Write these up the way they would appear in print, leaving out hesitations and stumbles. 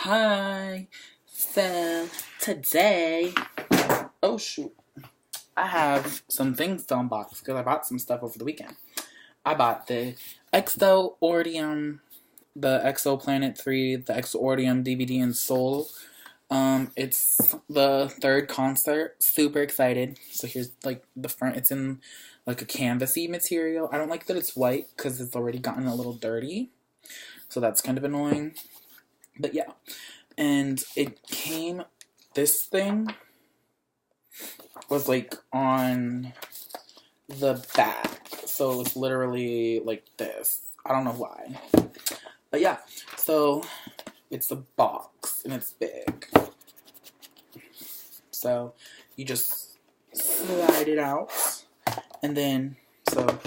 Hi. So today, oh shoot, I have some things to unbox because I bought some stuff over the weekend. I bought the Exo'rdium, the Exo Planet 3, the Exo'rdium DVD in Seoul. It's the third concert. Super excited. So here's like the front. It's in like a canvasy material. I don't like that it's white because it's already gotten a little dirty. So that's kind of annoying. But yeah. And it came, this thing was like on the back. So it's literally like this. I don't know why. But yeah, so it's a box and it's big. So you just slide it out. And then, so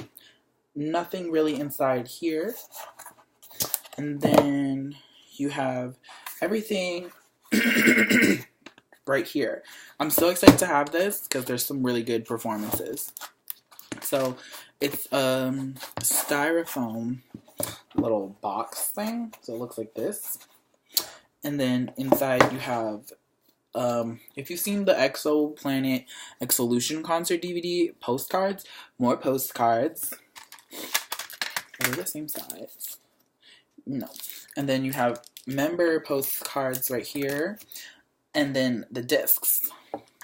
nothing really inside here. And then you have everything right here. I'm so excited to have this because there's some really good performances. So it's a styrofoam little box thing. So it looks like this. And then inside you have, if you've seen the EXO Planet Exolution concert DVD postcards, more postcards. Are they the same size? No. And then you have member postcards right here, and then the discs,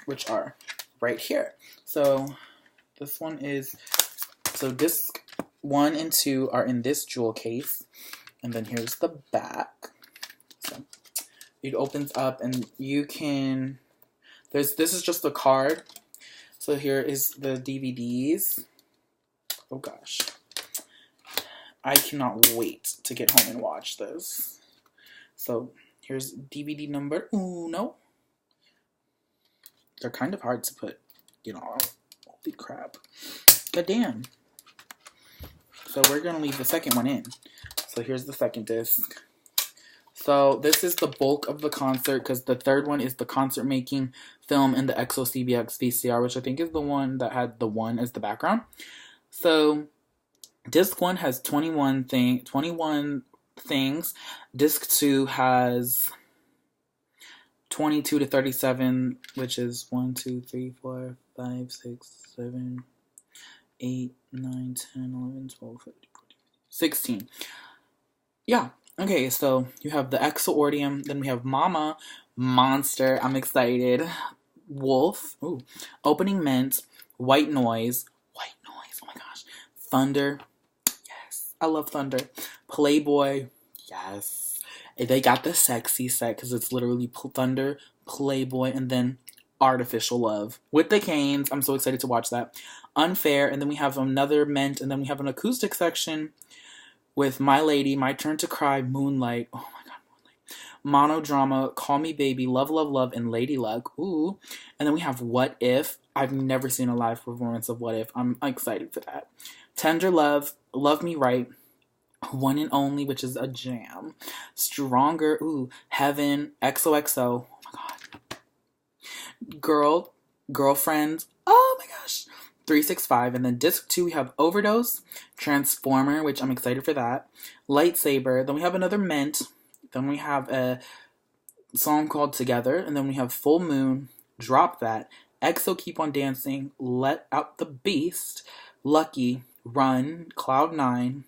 which are right here. So this one is, so disc 1 and 2 are in this jewel case, and then here's the back. So it opens up and you can, this is just a card. So here is the DVDs. Oh gosh. I cannot wait to get home and watch this. So here's DVD number uno. They're kind of hard to put, holy crap. But damn. So we're going to leave the second one in. So here's the second disc. So this is the bulk of the concert because the third one is the concert making film in the EXO CBX VCR, which I think is the one that had the 1 as the background. So disc 1 has 21 things. Disc 2 has 22 to 37, which is 1, 2, 3, 4, 5, 6, 7, 8, 9, 10, 11, 12, 13, 14, 16. Yeah. Okay, so you have the Exo'rdium, then we have Mama, Monster, I'm excited, Wolf, ooh, Opening Mint, White Noise, oh my gosh, Thunder, yes, I love Thunder, Playboy, yes, they got the sexy set because it's literally Thunder, Playboy, and then Artificial Love with the Canes. I'm so excited to watch that. Unfair, and then we have another Mint, and then we have an acoustic section with My Lady, My Turn to Cry, Moonlight, oh my god, Moonlight, Monodrama, Call Me Baby, Love, Love, Love, and Lady Luck, ooh, and then we have What If. I've never seen a live performance of What If. I'm excited for that. Tender Love, Love Me Right, One and Only, which is a jam. Stronger, ooh, Heaven, XOXO, oh my god. Girlfriend, oh my gosh. 365, and then disc 2 we have Overdose, Transformer, which I'm excited for that, Lightsaber, then we have another Mint, then we have a song called Together, and then we have Full Moon, Drop That, EXO Keep on Dancing, Let Out the Beast, Lucky, Run, Cloud9,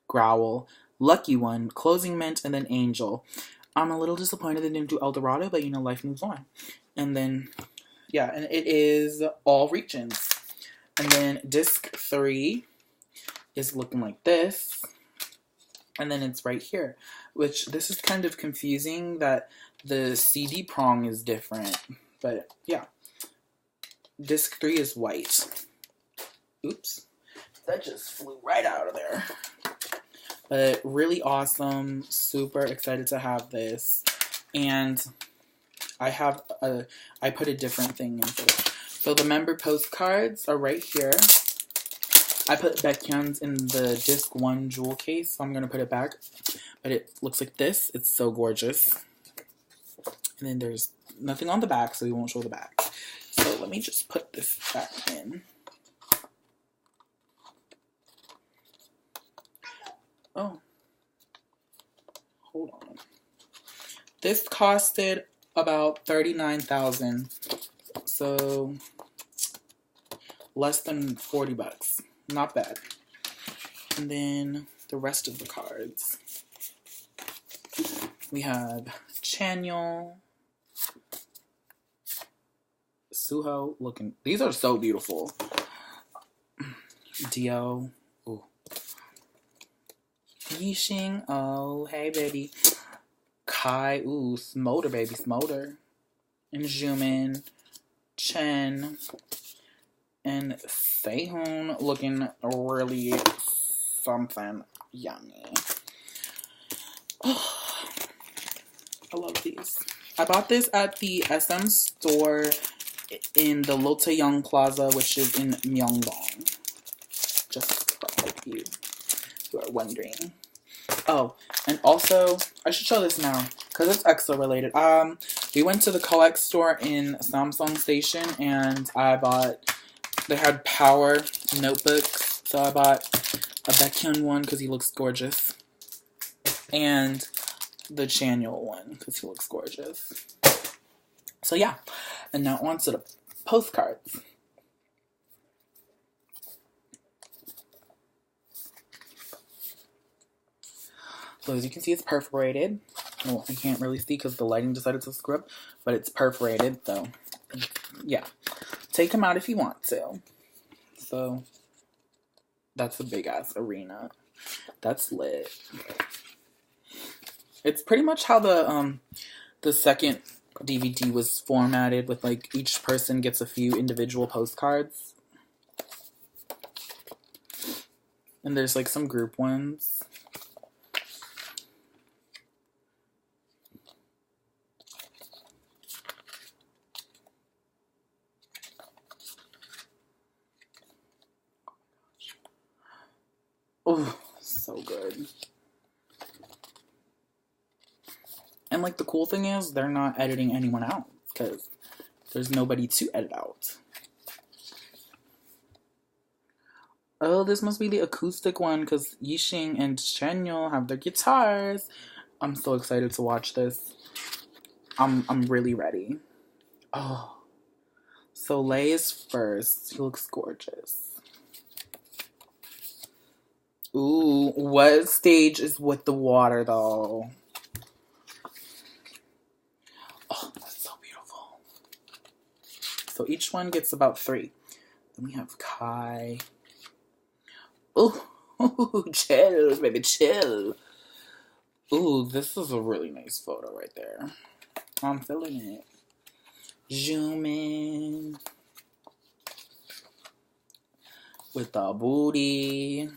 Growl, Lucky One, Closing Mint, and then Angel. I'm a little disappointed they didn't do El Dorado, but life moves on. And then, yeah, and it is all regions. And then disc 3 is looking like this. And then it's right here. Which, this is kind of confusing that the CD prong is different. But, yeah. Disc 3 is white. Oops. That just flew right out of there. But really awesome. Super excited to have this. And I put a different thing into it. So the member postcards are right here. I put Baekhyun's in the disc 1 jewel case, so I'm going to put it back. But it looks like this. It's so gorgeous. And then there's nothing on the back, so we won't show the back. So let me just put this back in. Oh. Hold on. This costed about 39,000. So less than 40 bucks. Not bad. And then the rest of the cards. We have Chanyeol, Suho looking. These are so beautiful. Dio. Ooh. Yixing. Oh, hey, baby. Kai. Ooh, Smolder, baby. Smolder. And Jumin. Chen. And Sehun looking really something yummy. Oh, I love these. I bought this at the SM store in the Lotte-young Plaza, which is in Myeongdong. Just for you who are wondering. Oh, and also, I should show this now, because it's EXO related. We went to the COEX store in Samsung Station, and I bought, they had Power notebooks, so I bought a Baekhyun one, because he looks gorgeous, and the Chanyeol one, because he looks gorgeous. So yeah, and now on to the postcards. So as you can see, it's perforated. Well, you can't really see because the lighting decided to screw up, but it's perforated, so yeah. Take them out if you want to. So that's a big ass arena. That's lit. It's pretty much how the second DVD was formatted, with like each person gets a few individual postcards. And there's like some group ones. Oh, so good. And like the cool thing is they're not editing anyone out because there's nobody to edit out. Oh, this must be the acoustic one because Yixing and Chanyeol have their guitars. I'm so excited to watch this. I'm really ready. Oh, so Lay is first. He looks gorgeous. Ooh, what stage is with the water though? Oh, that's so beautiful. So each one gets about 3. Then we have Kai. Ooh, chill, baby, chill. Ooh, this is a really nice photo right there. I'm feeling it. Zoom in. With the booty.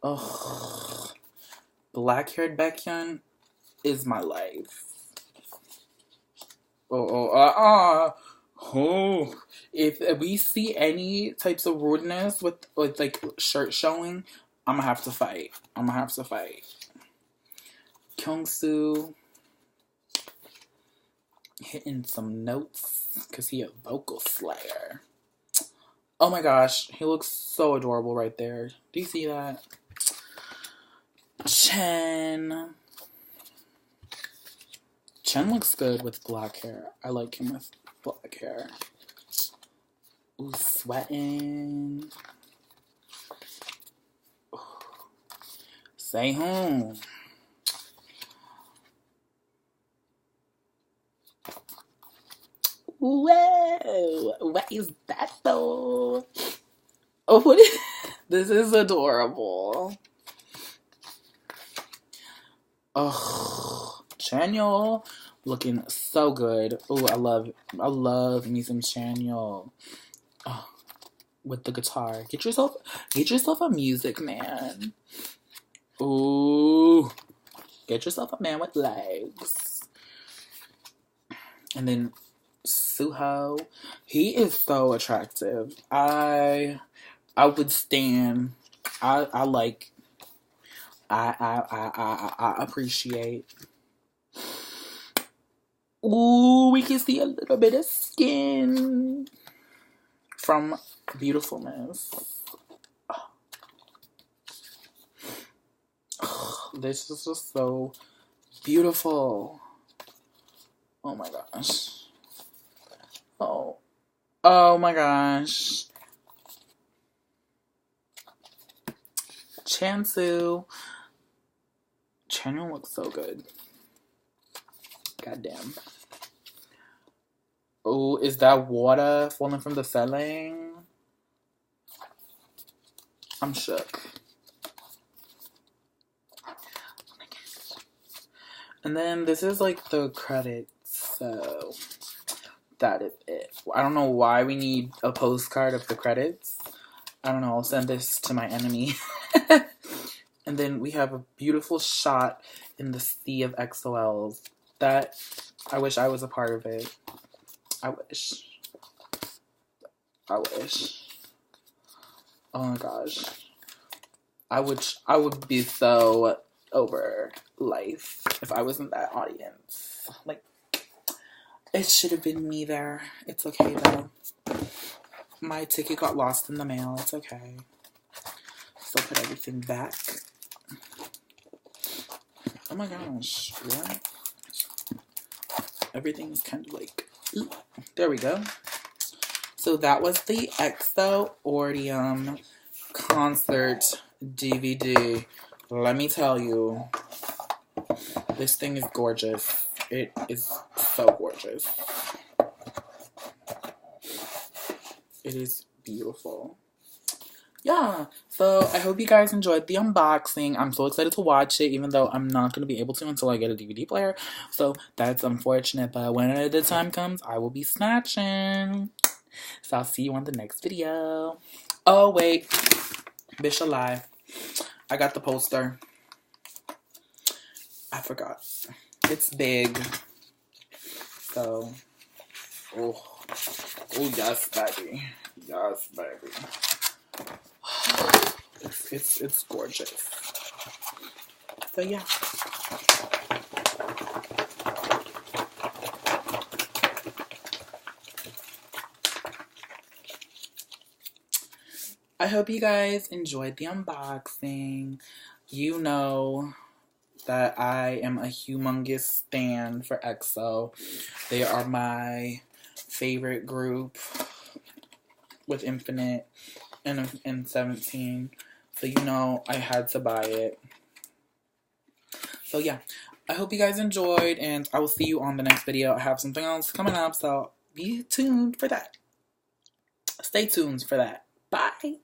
Ugh. Black-haired Baekhyun is my life. Oh, if we see any types of rudeness with like shirt showing, I'm gonna have to fight. Kyungsoo hitting some notes because he a vocal slayer. Oh my gosh, he looks so adorable right there. Do you see that? Chen looks good with black hair. I like him with black hair. Ooh, sweating. Sehun. Whoa! What is that though? Oh, what is this? Is adorable. Oh, Chanyeol looking so good. Oh, I love me some Chanyeol. Oh, with the guitar. Get yourself a music man. Ooh, get yourself a man with legs. And then Suho, he is so attractive. I would stand. I appreciate. Ooh, we can see a little bit of skin from beautifulness. This is just so beautiful. Oh my gosh. Oh my gosh. Chansu. Chanyeol looks so good. Goddamn. Oh, is that water falling from the ceiling? I'm shook. And then this is like the credits, so that is it. I don't know why we need a postcard of the credits. I don't know, I'll send this to my enemy. And then we have a beautiful shot in the sea of XOLs. That, I wish I was a part of it. I wish. Oh my gosh. I would be so over life if I was in that audience. Like, it should have been me there. It's okay though. My ticket got lost in the mail. It's okay. So put everything back. Oh my gosh. What? Everything is kind of like... Ooh, there we go. So that was the EXO'rdium concert DVD. Let me tell you, this thing is gorgeous. It is so gorgeous. It is beautiful. Yeah, so I hope you guys enjoyed the unboxing. I'm so excited to watch it, even though I'm not going to be able to until I get a DVD player. So that's unfortunate, but when the time comes, I will be snatching. So I'll see you on the next video. Oh, wait. Bitch alive. I got the poster. I forgot. It's big. So, oh yes, baby. Yes, baby. It's gorgeous. So yeah. I hope you guys enjoyed the unboxing. You know that I am a humongous stan for EXO. They are my favorite group with Infinite and 17. So you know I had to buy it. So yeah, I hope you guys enjoyed, and I will see you on the next video. I have something else coming up, so be tuned for that. Stay tuned for that. Bye.